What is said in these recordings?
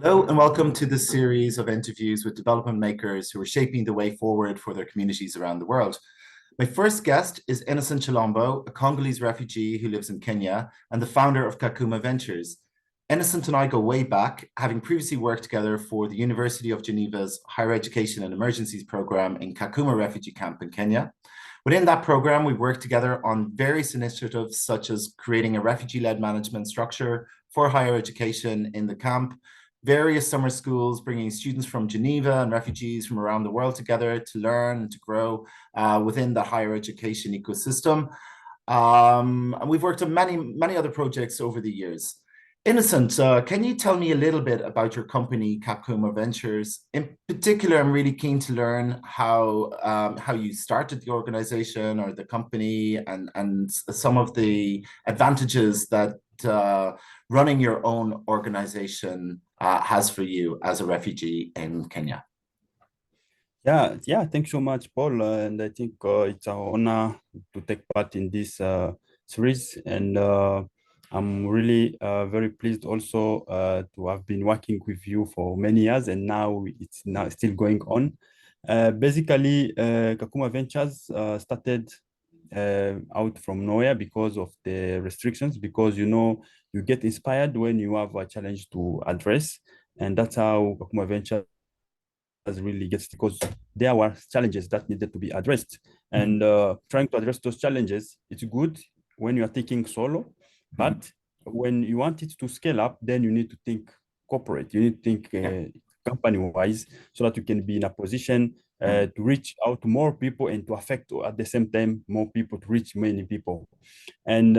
Hello, and welcome to this series of interviews with development makers who are shaping the way forward for their communities around the world. My first guest is Innocent Tshilombo, a Congolese refugee who lives in Kenya and the founder of Kakuma Ventures. Innocent and I go way back, having previously worked together for the University of Geneva's Higher Education and Emergencies program in Kakuma refugee camp in Kenya. Within that program, we worked together on various initiatives such as creating a refugee-led management structure for higher education in the camp, various summer schools bringing students from Geneva and refugees from around the world together to learn and to grow within the higher education ecosystem. And we've worked on many other projects over the years. Innocent, can you tell me a little bit about your company, Kakuma Ventures? In particular, I'm really keen to learn how you started the organization or the company and some of the advantages that running your own organization has for you as a refugee in Kenya. Yeah, thanks so much, Paul. And I think it's our honor to take part in this series. And I'm really very pleased also to have been working with you for many years, and now it's now still going on. Basically, Kakuma Ventures started out from nowhere because of the restrictions, because you get inspired when you have a challenge to address, and that's how Kakuma Ventures really gets, because there were challenges that needed to be addressed, and trying to address those challenges, it's good when you are thinking solo, but when you want it to scale up, then you need to think corporate, you need to think company wise, so that you can be in a position to reach out to more people and to affect at the same time more people, to reach many people. And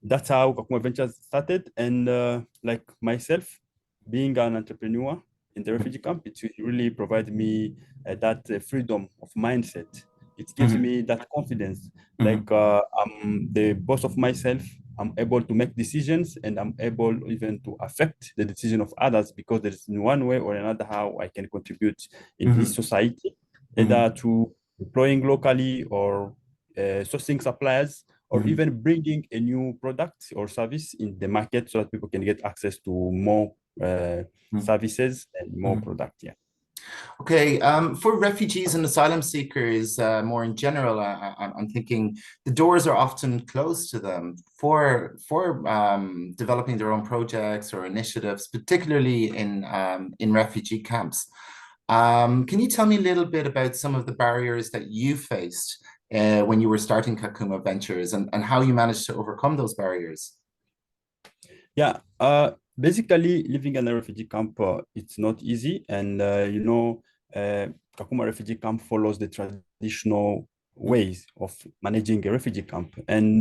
that's how Kakuma Ventures started. And like myself, being an entrepreneur in the refugee camp, it really provides me that freedom of mindset. It gives me that confidence, like I'm the boss of myself. I'm able to make decisions, and I'm able even to affect the decision of others, because there is in one way or another how I can contribute in this society, either through employing locally or sourcing suppliers, or even bringing a new product or service in the market so that people can get access to more services and more product. Yeah. Okay, for refugees and asylum seekers, more in general, I'm thinking the doors are often closed to them for developing their own projects or initiatives, particularly in refugee camps. Can you tell me a little bit about some of the barriers that you faced when you were starting Kakuma Ventures and how you managed to overcome those barriers? Yeah, basically living in a refugee camp, it's not easy. And, Kakuma refugee camp follows the traditional ways of managing a refugee camp. And,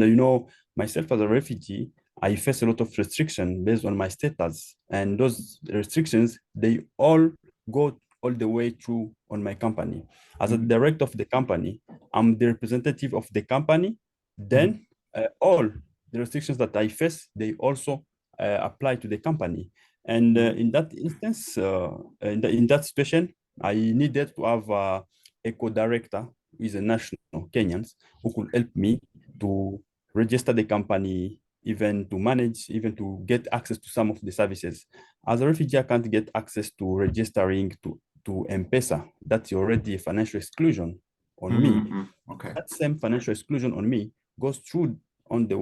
myself as a refugee, I face a lot of restriction based on my status. And those restrictions, they all go all the way through on my company. As a director of the company, I'm the representative of the company. Then all the restrictions that I face, they also apply to the company. And in that instance, in that situation, I needed to have a co-director who is a national Kenyans, who could help me to register the company, even to manage, even to get access to some of the services. As a refugee, I can't get access to registering to M-Pesa. That's already a financial exclusion on me. Okay. That same financial exclusion on me goes through the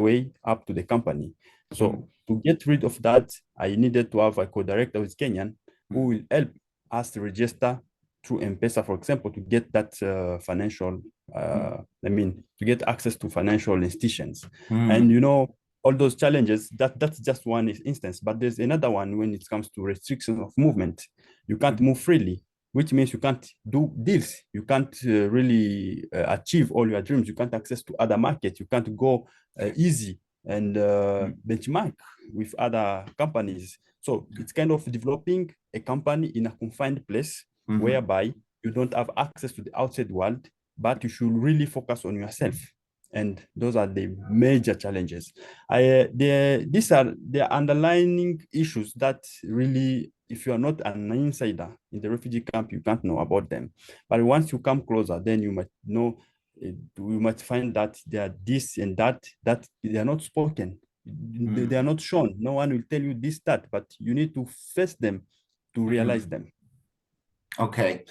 way up to the company. So to get rid of that, I needed to have a co-director who is Kenyan, who will help us to register through M-Pesa, for example, to get that financial, to get access to financial institutions. And all those challenges, that's just one instance. But there's another one when it comes to restrictions of movement. You can't move freely, which means you can't do deals. You can't really achieve all your dreams. You can't access to other markets. You can't go easy and benchmark with other companies. So it's kind of developing a company in a confined place whereby you don't have access to the outside world, but you should really focus on yourself. And those are the major challenges. These are the underlying issues that really, if you are not an insider in the refugee camp, you can't know about them. But once you come closer, then you might know, we might find that there are this and that they are not spoken They are not shown. No one will tell you this, that, but you need to face them to realize them. Okay.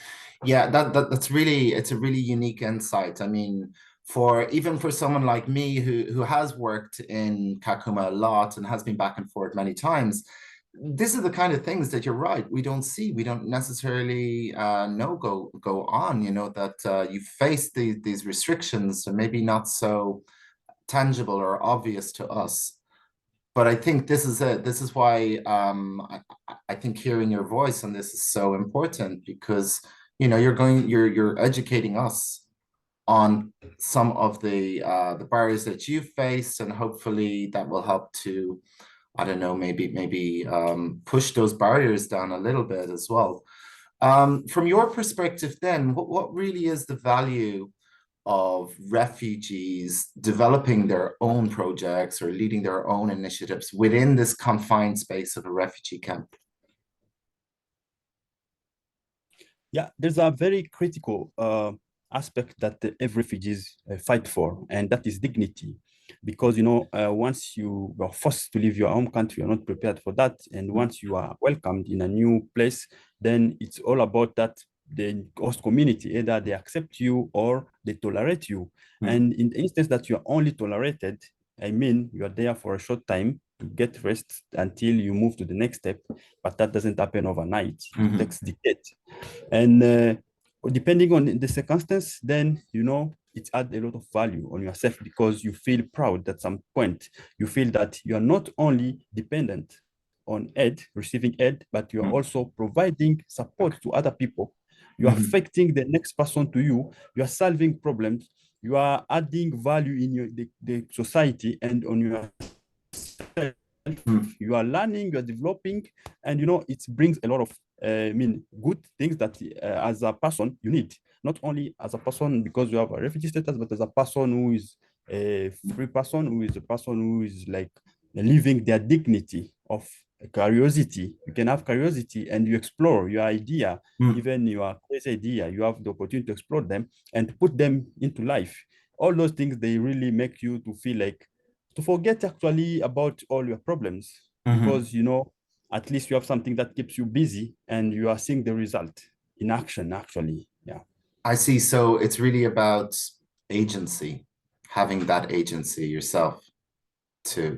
Yeah, that's really, it's a really unique insight. I mean, for even for someone like me who has worked in Kakuma a lot and has been back and forth many times, this is the kind of things that you're right, we don't see, we don't necessarily know go on, you know, that you face these restrictions and maybe not so tangible or obvious to us. But I think this is it. This is why I think hearing your voice on this is so important because you know you're educating us on some of the barriers that you faced, and hopefully that will help to, I don't know, maybe push those barriers down a little bit as well. From your perspective, then, what really is the value of refugees developing their own projects or leading their own initiatives within this confined space of a refugee camp? Yeah, there's a very critical aspect that every refugees fight for, and that is dignity. Because once you are forced to leave your home country, you're not prepared for that. And once you are welcomed in a new place, then it's all about that the host community, either they accept you or they tolerate you. And in the instance that you are only tolerated, I mean, you are there for a short time to get rest until you move to the next step, but that doesn't happen overnight. It takes decades. And depending on the circumstance, then, it adds a lot of value on yourself because you feel proud at some point. You feel that you are not only dependent on aid, receiving aid, but you are also providing support to other people. You are affecting the next person to you. You are solving problems. You are adding value in the society and on yourself. You are learning, you are developing, and it brings a lot of good things that as a person you need, not only as a person because you have a refugee status, but as a person who is a free person, who is a person who is like living their dignity of curiosity. You can have curiosity and you explore your idea, even your crazy idea, you have the opportunity to explore them and put them into life. All those things, they really make you to feel like to forget actually about all your problems because at least you have something that keeps you busy and you are seeing the result in action actually. Yeah, I see. So it's really about agency, having that agency yourself to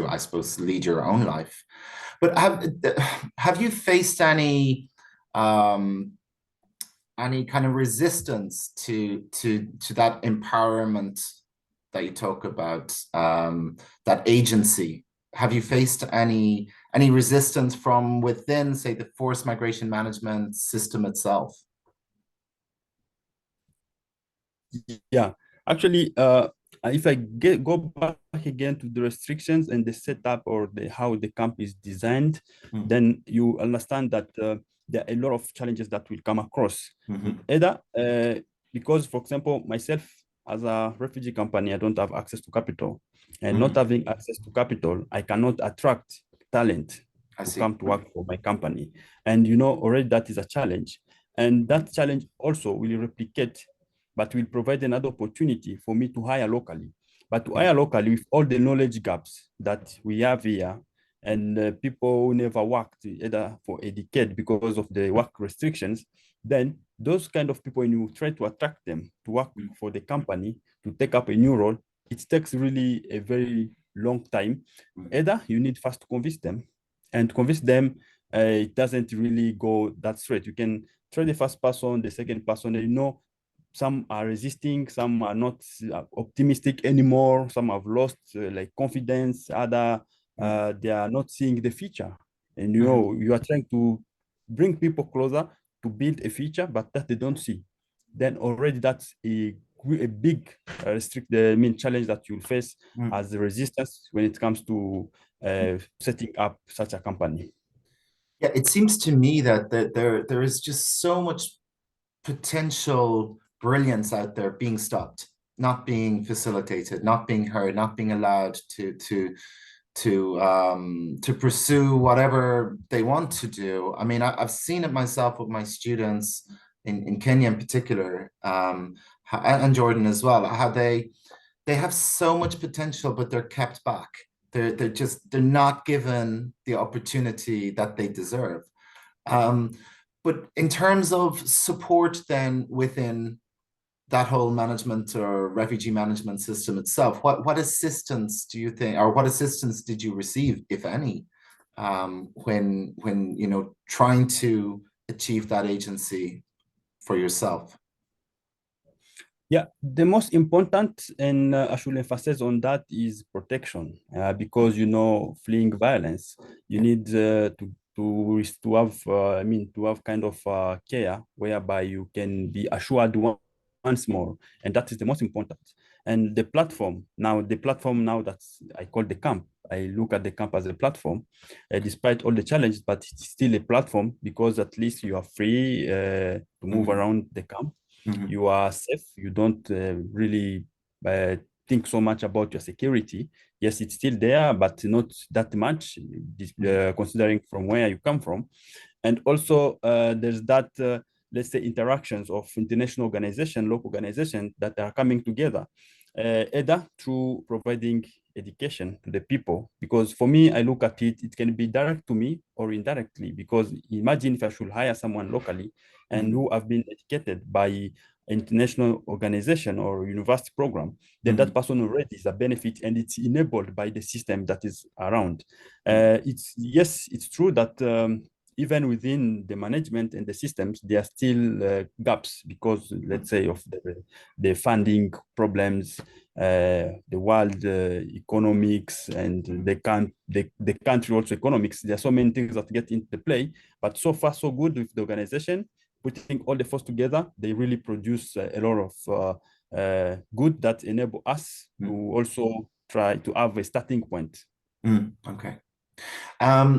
I suppose lead your own life. But have you faced any kind of resistance to that empowerment that you talk about, that agency? Have you faced any resistance from within, say, the forced migration management system itself? yeah. Actually, if I go back again to the restrictions and the setup or how the camp is designed, then you understand that there are a lot of challenges that will come across. Either because, for example, myself as a refugee company, I don't have access to capital, and not having access to capital, I cannot attract talent to come to work for my company. And already that is a challenge, and that challenge also will replicate but will provide another opportunity for me to hire locally. But to hire locally with all the knowledge gaps that we have here, and people who never worked either for a decade because of the work restrictions, then those kind of people, when you try to attract them to work for the company, to take up a new role, it takes really a very long time. Either you need first to convince them, and to convince them, it doesn't really go that straight. You can try the first person, the second person, and some are resisting, some are not optimistic anymore, some have lost like confidence, other they are not seeing the future. And you are trying to bring people closer to build a future, but that they don't see. Then already that's a big challenge that you'll face as a resistance when it comes to setting up such a company. Yeah, it seems to me that there is just so much potential brilliance out there being stopped, not being facilitated, not being heard, not being allowed to pursue whatever they want to do. I mean, I've seen it myself with my students in Kenya in particular, and Jordan as well, how they have so much potential, but they're kept back. They're not given the opportunity that they deserve. Um, but in terms of support, then within that whole management or refugee management system itself, what assistance do you think, or what assistance did you receive, if any, when trying to achieve that agency for yourself? Yeah, the most important, and I should emphasize on that, is protection, because fleeing violence, you Yeah. need to have, I mean, to have kind of care whereby you can be assured once more, and that is the most important. And the platform now that I call the camp, I look at the camp as a platform, despite all the challenges, but it's still a platform because at least you are free to move Mhm. around the camp. Mhm. You are safe. You don't really uh, think so much about your security. Yes, it's still there, but not that much, Mhm. considering from where you come from. And also, there's that, let's say, interactions of international organization, local organization that are coming together, either through providing education to the people. Because for me, I look at it, it can be direct to me or indirectly. Because imagine if I should hire someone locally and Mhm. who have been educated by international organization or university program, then that Mhm. person already is a benefit and it's enabled by the system that is around. Mhm. It's true that even within the management and the systems, there are still gaps because, let's say, of the funding problems, the world economics, and the country also economics. There are so many things that get into play, but so far so good with the organization. Putting all the force together, they really produce a lot of good that enable us to Mhm. also try to have a starting point. Okay.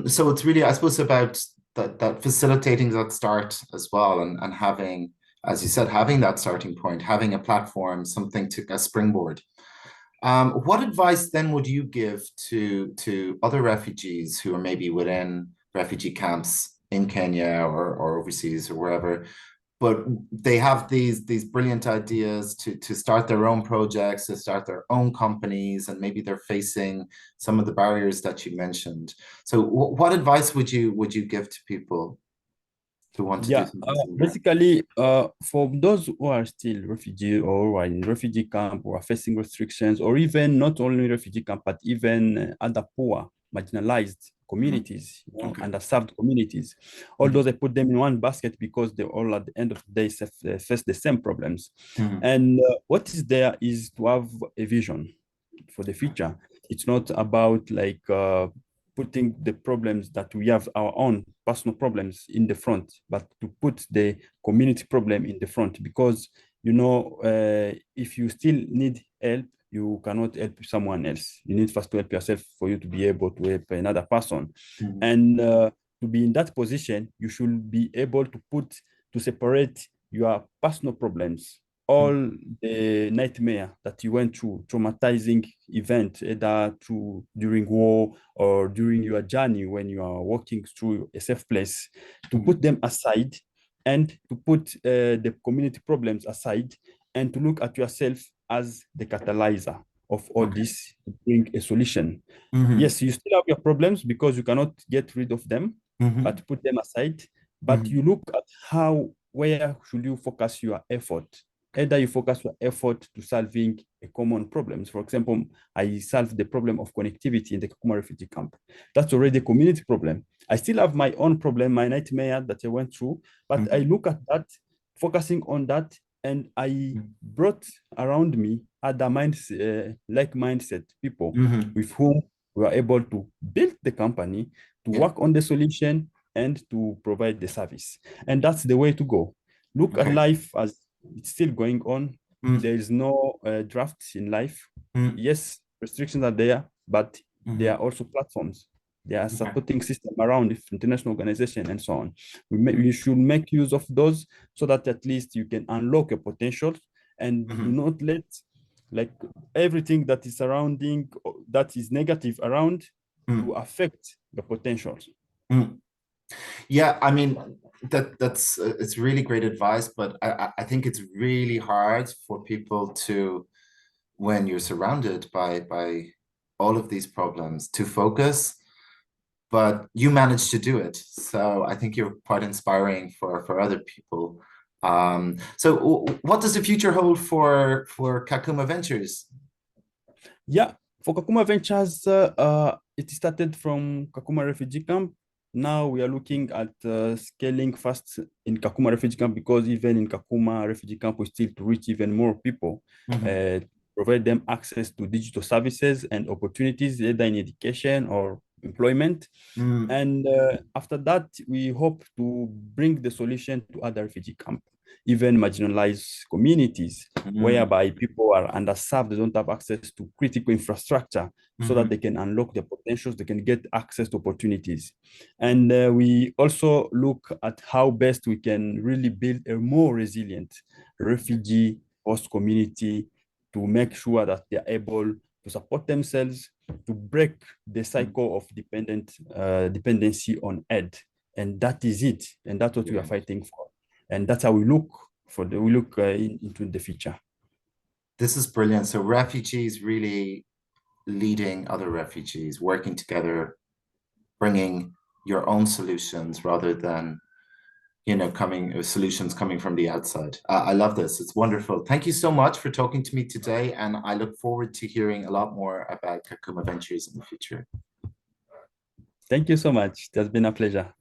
So it's really, I suppose, about that facilitating that start as well, and having, as you said, having that starting point, having a platform, something to a springboard. What advice then would you give to other refugees who are maybe within refugee camps in Kenya or overseas or wherever, but they have these brilliant ideas to start their own projects, to start their own companies, and maybe they're facing some of the barriers that you mentioned. So, what advice would you give to people who want to do Yeah, something similar? basically, for those who are still refugee or who are in refugee camp or are facing restrictions, or even not only refugee camp, but even other poor, marginalized Mhm. communities, Okay. underserved communities, all Mhm. those I put them in one basket because they all at the end of the day face the same problems. Mhm. And what is there is to have a vision for the future. It's not about like putting the problems that we have, our own personal problems, in the front, but to put the community problem in the front. Because if you still need help, you cannot help someone else. You need first to help yourself for you to be able to help another person. Mhm. And to be in that position, you should be able to separate your personal problems, Mhm. all the nightmare that you went through, traumatizing event, either during war or during your journey when you are walking through a safe place, to Mhm. put them aside and to put the community problems aside and to look at yourself as the catalyzer of all Okay. this to bring a solution. Mhm. Yes, you still have your problems because you cannot get rid of them, Mhm. but put them aside. But Mhm. you look at where should you focus your effort? Either you focus your effort to solving a common problems. For example, I solved the problem of connectivity in the Kakuma refugee camp. That's already a community problem. I still have my own problem, my nightmare that I went through, but I Mhm. look at that, focusing on that, and I brought around me other like mindset people Mhm. with whom we are able to build the company, to Yeah. work on the solution, and to provide the service. And that's the way to go. Look at Okay. life as it's still going on. Mm. There is no drafts in life. Mm. Yes, restrictions are there, but there are Mhm. also platforms. There are Okay. supporting system around if international organization and so on. Mm. We should make use of those so that at least you can unlock your potential and do Mhm. not let like everything that is surrounding that is negative around to Mm. affect the potentials. Mm. Yeah, I mean that's it's really great advice, but I think it's really hard for people when you're surrounded by all of these problems to focus, but you managed to do it. So I think you're quite inspiring for other people. So what does the future hold for Kakuma Ventures? Yeah, for Kakuma Ventures, it started from Kakuma refugee camp. Now we are looking at scaling fast in Kakuma refugee camp, because even in Kakuma refugee camp, we still to reach even more people, Mhm. provide them access to digital services and opportunities, either in education or employment. Mm, And after that, we hope to bring the solution to other refugee camps, even marginalized communities, mm, whereby people are underserved, they don't have access to critical infrastructure, so that mhm. they can unlock their potentials, they can get access to opportunities. And we also look at how best we can really build a more resilient refugee host community, to make sure that they're able to support themselves, to break the Mm. cycle of dependency on aid. And that is it. And that's what we are Brilliant. fighting for. And that's how we look we look into the future. This is brilliant. So refugees really leading other refugees, working together, bringing your own solutions rather than coming solutions coming from the outside. I love this. It's wonderful. Thank you so much for talking to me today, and I look forward to hearing a lot more about Kakuma Ventures in the future. Thank you so much. It has been a pleasure.